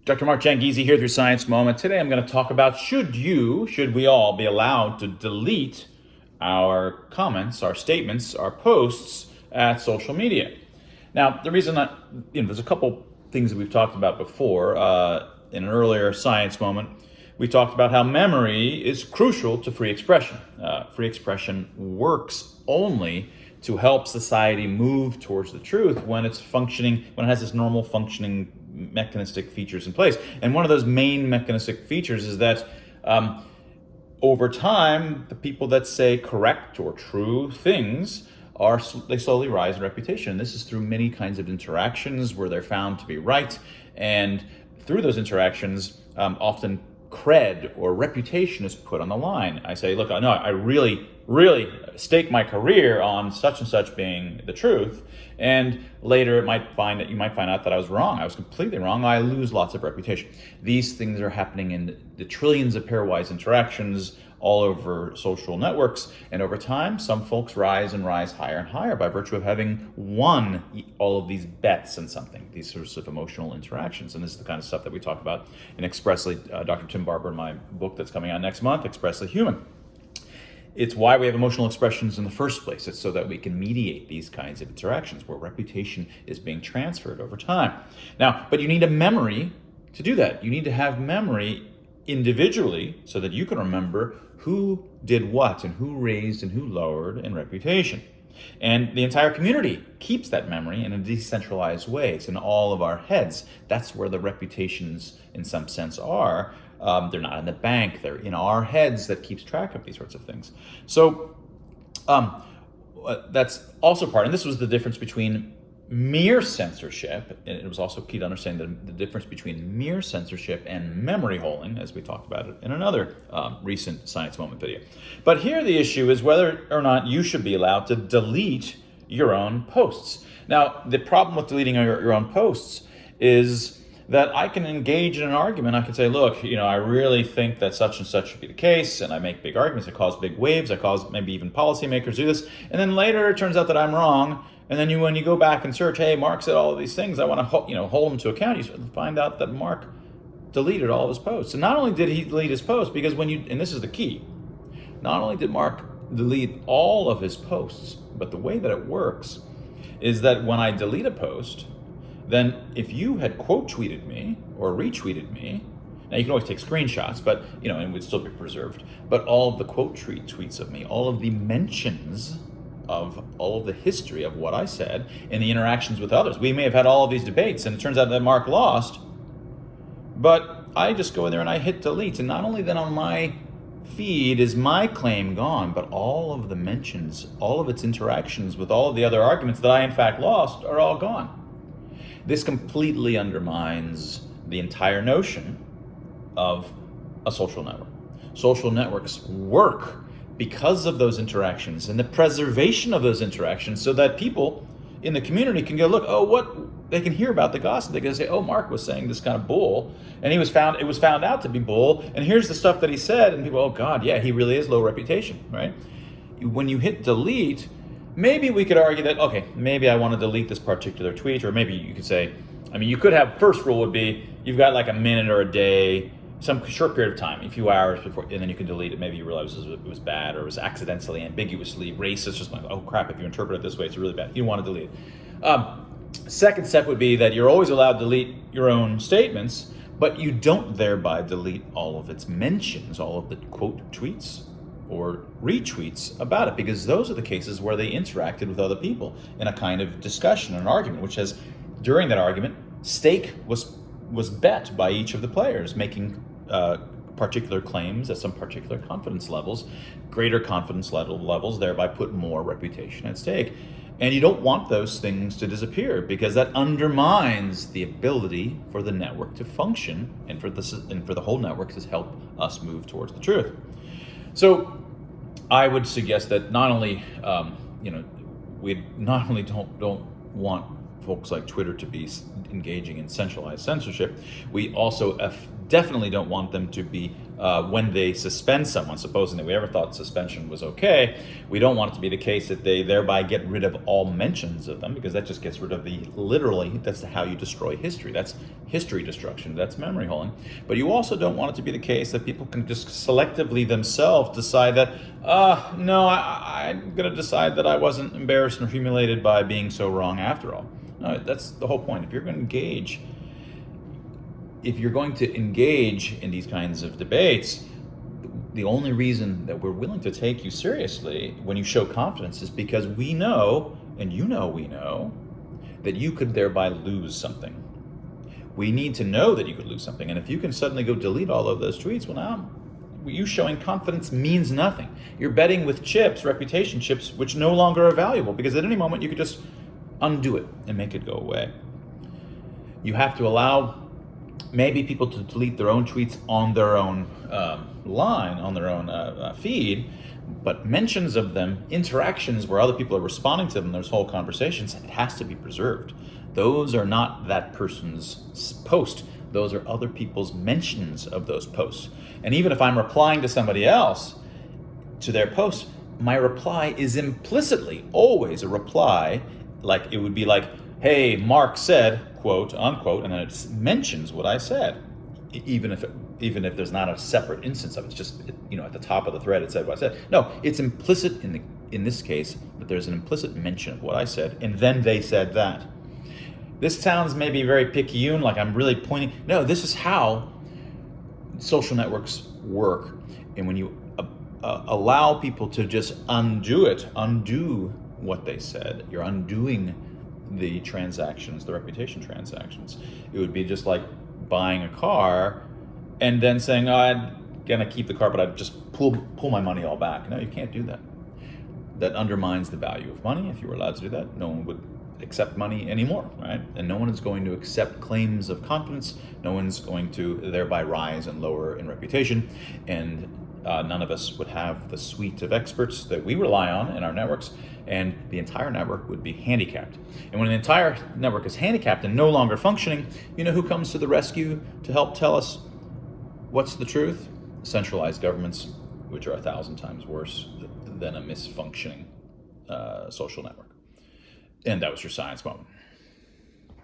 Dr. Mark Jangizi here through Science Moment. Today I'm going to talk about should we all be allowed to delete our comments, our statements, our posts at social media? Now, the reason there's a couple things that we've talked about before. In an earlier Science Moment, we talked about how memory is crucial to free expression. Free expression works only to help society move towards the truth when it's functioning, when it has its normal functioning mechanistic features in place. And one of those main mechanistic features is that over time, the people that say correct or true things they slowly rise in reputation. This is through many kinds of interactions where they're found to be right, and through those interactions, often cred or reputation is put on the line. I say, look, no, I really stake my career on such and such being the truth, and later you might find out that I was wrong. I was completely wrong. I lose lots of reputation. These things are happening in the trillions of pairwise interactions all over social networks, and over time, some folks rise higher and higher by virtue of having won all of these bets in something, these sorts of emotional interactions. And this is the kind of stuff that we talk about in Expressly, Dr. Tim Barber, in my book that's coming out next month, Expressly Human. It's why we have emotional expressions in the first place. It's so that we can mediate these kinds of interactions where reputation is being transferred over time. Now, but you need a memory to do that. You need to have memory individually so that you can remember who did what and who raised and who lowered in reputation. And the entire community keeps that memory in a decentralized way. It's in all of our heads. That's where the reputations, in some sense, are. They're not in the bank. They're in our heads that keeps track of these sorts of things. So that's also part, and this was the difference between mere censorship, and it was also key to understand the difference between mere censorship and memory holding, as we talked about it in another recent Science Moment video. But here the issue is whether or not you should be allowed to delete your own posts. Now, the problem with deleting your own posts is that I can engage in an argument. I can say, look, I really think that such and such should be the case, and I make big arguments, I cause big waves, I cause maybe even policymakers do this, and then later it turns out that I'm wrong. And then when you go back and search, hey, Mark said all of these things, I want to hold him to account. You find out that Mark deleted all of his posts. And not only did he delete his posts, because and this is the key, not only did Mark delete all of his posts, but the way that it works is that when I delete a post, then if you had quote tweeted me or retweeted me, now you can always take screenshots, but and it would still be preserved. But all of the quote tweets of me, all of the mentions of all of the history of what I said and the interactions with others. We may have had all of these debates, and it turns out that Mark lost, but I just go in there and I hit delete, and not only then on my feed is my claim gone, but all of the mentions, all of its interactions with all of the other arguments that I in fact lost are all gone. This completely undermines the entire notion of a social network. Social networks work because of those interactions and the preservation of those interactions, so that people in the community can go look, they can hear about the gossip. They can say, Mark was saying this kind of bull, and it was found out to be bull, and here's the stuff that he said, and people, oh God, yeah, he really is low reputation, right? When you hit delete, maybe we could argue that, okay, maybe I want to delete this particular tweet, or maybe you could say, you could have, first rule would be, you've got like a minute or a day, some short period of time, a few hours before, and then you can delete it. Maybe you realize it was bad, or it was accidentally, ambiguously racist, just like, oh crap, if you interpret it this way, it's really bad. You don't want to delete it. Second step would be that you're always allowed to delete your own statements, but you don't thereby delete all of its mentions, all of the quote tweets or retweets about it, because those are the cases where they interacted with other people in a kind of discussion, an argument, which has, during that argument, stake was bet by each of the players, making particular claims at some particular confidence levels. Greater confidence levels thereby put more reputation at stake. And you don't want those things to disappear, because that undermines the ability for the network to function and for the whole network to help us move towards the truth. So I would suggest that not only we not only don't want folks like Twitter to be engaging in centralized censorship, we also definitely don't want them to be when they suspend someone, supposing that we ever thought suspension was okay, we don't want it to be the case that they thereby get rid of all mentions of them, because that just gets rid of literally, that's how you destroy history. That's history destruction. That's memory holding. But you also don't want it to be the case that people can just selectively themselves decide that, no, I'm going to decide that I wasn't embarrassed or humiliated by being so wrong after all. No, that's the whole point. If you're going to engage in these kinds of debates, the only reason that we're willing to take you seriously when you show confidence is because we know, and we know, that you could thereby lose something. We need to know that you could lose something. And if you can suddenly go delete all of those tweets, well, now you showing confidence means nothing. You're betting with chips, reputation chips, which no longer are valuable, because at any moment you could just undo it and make it go away. You have to allow maybe people to delete their own tweets on their own line, on their own feed, but mentions of them, interactions where other people are responding to them, there's whole conversations, it has to be preserved. Those are not that person's post. Those are other people's mentions of those posts. And even if I'm replying to somebody else, to their post, my reply is implicitly always a reply, like it would be like, hey, Mark said, quote, unquote, and then it mentions what I said. Even if there's not a separate instance of it, it's just, at the top of the thread it said what I said. No, it's implicit in this case that there's an implicit mention of what I said, and then they said that. This sounds maybe very picayune, like I'm really pointing. No, this is how social networks work. And when you allow people to just undo what they said, you're undoing the transactions, the reputation transactions. It would be just like buying a car and then saying, I'm gonna keep the car, but I'd just pull my money all back. No, you can't do that. That undermines the value of money. If you were allowed to do that, no one would accept money anymore, right? And no one is going to accept claims of confidence. No one's going to thereby rise and lower in reputation. And none of us would have the suite of experts that we rely on in our networks, and the entire network would be handicapped. And when an entire network is handicapped and no longer functioning, you know who comes to the rescue to help tell us what's the truth? Centralized governments, which are 1,000 times worse than a misfunctioning social network. And that was your science moment.